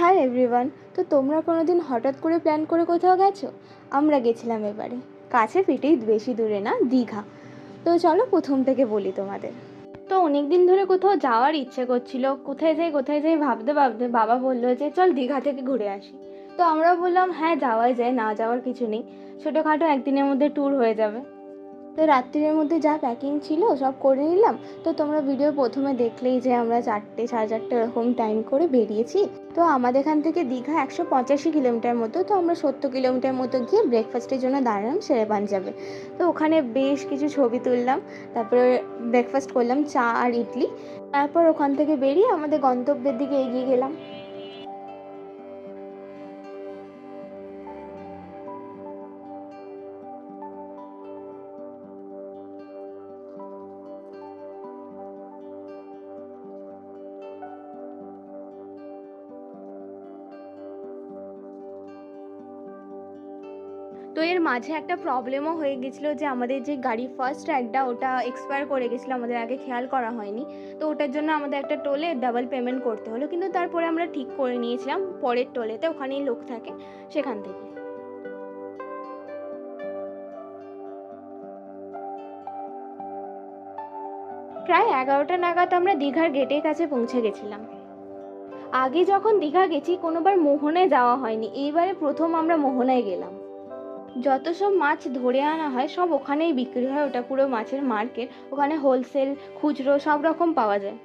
Hi everyone. তো তোমরা কোনো দিন হঠাৎ করে প্ল্যান করে কোথাও গেছো? আমরা গেছিলাম এবারে কাছে পিঠেই, বেশি দূরে না, দীঘা। তো চলো প্রথম থেকে বলি তোমাদের। তো অনেক দিন ধরে কোথাও যাওয়ার ইচ্ছে করছিল, কোথায় যাই ভাবতে ভাবতে বাবা বললো যে চল দীঘা থেকে ঘুরে আসি। তো আমরা বললাম হ্যাঁ যাওয়াই যায়, না যাওয়ার কিছু নেই, ছোটোখাটো একদিনের মধ্যে ট্যুর হয়ে যাবে। তো রাত্রির মধ্যে যা প্যাকিং ছিল সব করে নিলাম। তো তোমরা ভিডিও প্রথমে দেখলেই যে আমরা 4টে, 4:30 এরকম টাইম করে বেরিয়েছি। তো আমাদের এখান থেকে দীঘা 185 কিলোমিটার মতো। তো আমরা 70 কিলোমিটার মতো গিয়ে ব্রেকফাস্টের জন্য দাঁড়ালাম শেরে পাঞ্জাবে। তো ওখানে বেশ কিছু ছবি তুললাম, তারপরে ব্রেকফাস্ট করলাম চা আর ইডলি। তারপর ওখান থেকে বেরিয়ে আমাদের গন্তব্যের দিকে এগিয়ে গেলাম। তো এর মাঝে একটা প্রবলেমও হয়ে গেছিলো যে আমাদের যে গাড়ি ফার্স্ট ট্র্যাকটা ওটা এক্সপায়ার করে গেছিলো, আমাদের আগে খেয়াল করা হয়নি। তো ওটার জন্য আমাদের একটা টোলে ডাবল পেমেন্ট করতে হলো, কিন্তু তারপরে আমরা ঠিক করে নিয়েছিলাম পরের টোলেতে, ওখানেই লোক থাকে সেখান থেকে। প্রায় 11টা নাগাদ আমরা দীঘার গেটের কাছে পৌঁছে গেছিলাম। আগে যখন দীঘা গেছি কোনোবার মোহনায় যাওয়া হয়নি, এইবারে প্রথম আমরা মোহনায় গেলাম। যত সব মাছ ধরে আনা হয় সব ওখানেই বিক্রি হয়, ওটা পুরো মাছের মার্কেট। ওখানে হোলসেল, খুচরো সব রকম পাওয়া যায়।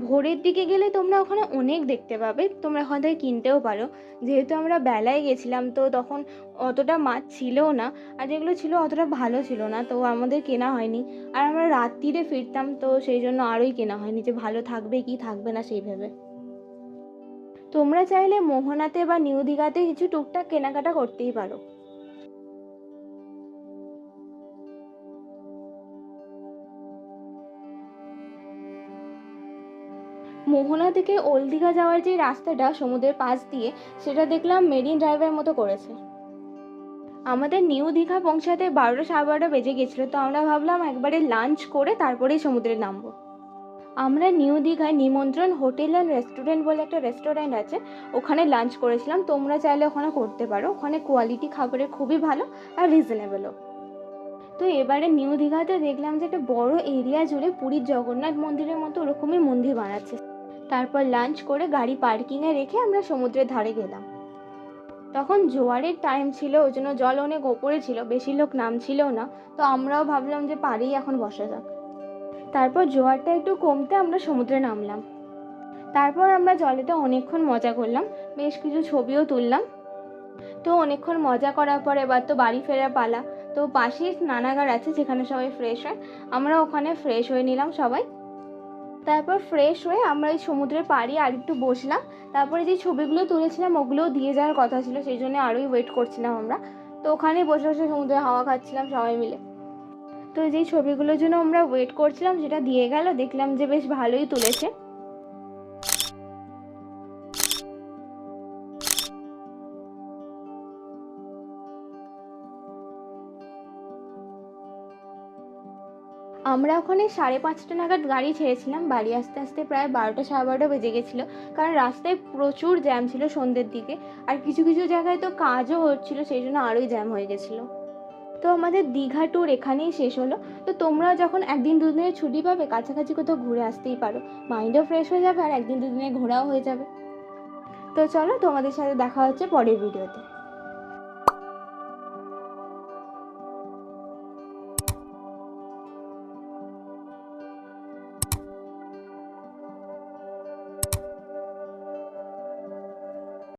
ভোরের দিকে গেলে তোমরা ওখানে অনেক দেখতে পাবে, তোমরা ওখান থেকে কিনতেও পারো। যেহেতু আমরা বেলায় গেছিলাম তো তখন অতটা মাছ ছিলও না, আর যেগুলো ছিল অতটা ভালো ছিল না, তো আমাদের কেনা হয়নি। আর আমরা রাত্রিরে ফিরতাম, তো সেই জন্য আরোই কেনা হয়নি, যে ভালো থাকবে কি থাকবে না সেই ভেবে। তোমরা চাইলে মোহনাতে বা নিউ দীঘাতে কিছু টুকটাক কেনাকাটা করতেই পারো। মোহনা থেকে ওল্ড দীঘা যাওয়ার যে রাস্তাটা সমুদ্রের পাশ দিয়ে, সেটা দেখলাম মেরিন ড্রাইভের মতো করেছে। আমাদের নিউ দীঘা পৌঁছাতে 12টা, 12:30 বেজে গেছিলো। তো আমরা ভাবলাম একবারে লাঞ্চ করে তারপরেই সমুদ্রে নামবো। আমরা নিউ দীঘায় নিমন্ত্রণ হোটেল অ্যান্ড রেস্টুরেন্ট বলে একটা রেস্টুরেন্ট আছে, ওখানে লাঞ্চ করেছিলাম। তোমরা চাইলে ওখানে করতে পারো, ওখানে কোয়ালিটি খাবারের খুবই ভালো আর রিজনেবলও। তো এবারে নিউ দীঘাতে দেখলাম যে একটা বড় এরিয়া জুড়ে পুরীর জগন্নাথ মন্দিরের মতো ওরকমই মন্দির বানাচ্ছে। তারপর লাঞ্চ করে গাড়ি পার্কিংয়ে রেখে আমরা সমুদ্রের ধারে গেলাম। তখন জোয়ারের টাইম ছিল, ওই জন্য জল অনেক ওপরে ছিল, বেশি লোক নামছিলও না। তো আমরাও ভাবলাম যে পাড়েই এখন বসা যাক। তারপর জোয়ারটা একটু কমতে আমরা সমুদ্রে নামলাম। তারপর আমরা জলেতে অনেকক্ষণ মজা করলাম, বেশ কিছু ছবিও তুললাম। তো অনেকক্ষণ মজা করার পর এবার তো বাড়ি ফেরার পালা। তো পাশেই স্নানাগার আছে যেখানে সবাই ফ্রেশ হয়, আমরা ওখানে ফ্রেশ হয়ে নিলাম সবাই। তারপর ফ্রেশ হয়ে আমরা এই সমুদ্রের পাড়ে আর একটু বসলাম। তারপরে যে ছবিগুলো তুলেছিলাম ওগুলোও দিয়ে যাওয়ার কথা ছিল, সেই জন্য আরোই ওয়েট করছিলাম আমরা। তো ওখানেই বসে বসে সমুদ্রের হাওয়া খাচ্ছিলাম সবাই মিলে। তো যেই ছবিগুলোর জন্য আমরা ওয়েট করছিলাম সেটা দিয়ে গেল, দেখলাম যে বেশ ভালোই তুলেছে। আমরা ওখানে 5:30 নাগাদ গাড়ি ছেড়েছিলাম, বাড়ি আসতে আসতে প্রায় 12টা, 12:30 বেজে গেছিলো। কারণ রাস্তায় প্রচুর জ্যাম ছিল সন্ধ্যের দিকে, আর কিছু কিছু জায়গায় তো কাজও হচ্ছিলো, সেই জন্য আরোই জ্যাম হয়ে গেছিলো। তো আমাদের দীঘা ট্যুর এখানেই শেষ হলো। তো তোমরা যখন 1-2 দিনের ছুটি পাবে কাছাকাছি কোথাও ঘুরে আসতেই পারো, মাইন্ডও ফ্রেশ হয়ে যাবে আর 1-2 দিনে ঘোরাও হয়ে যাবে। তো চলো, তোমাদের সাথে দেখা হচ্ছে পরের ভিডিওতে।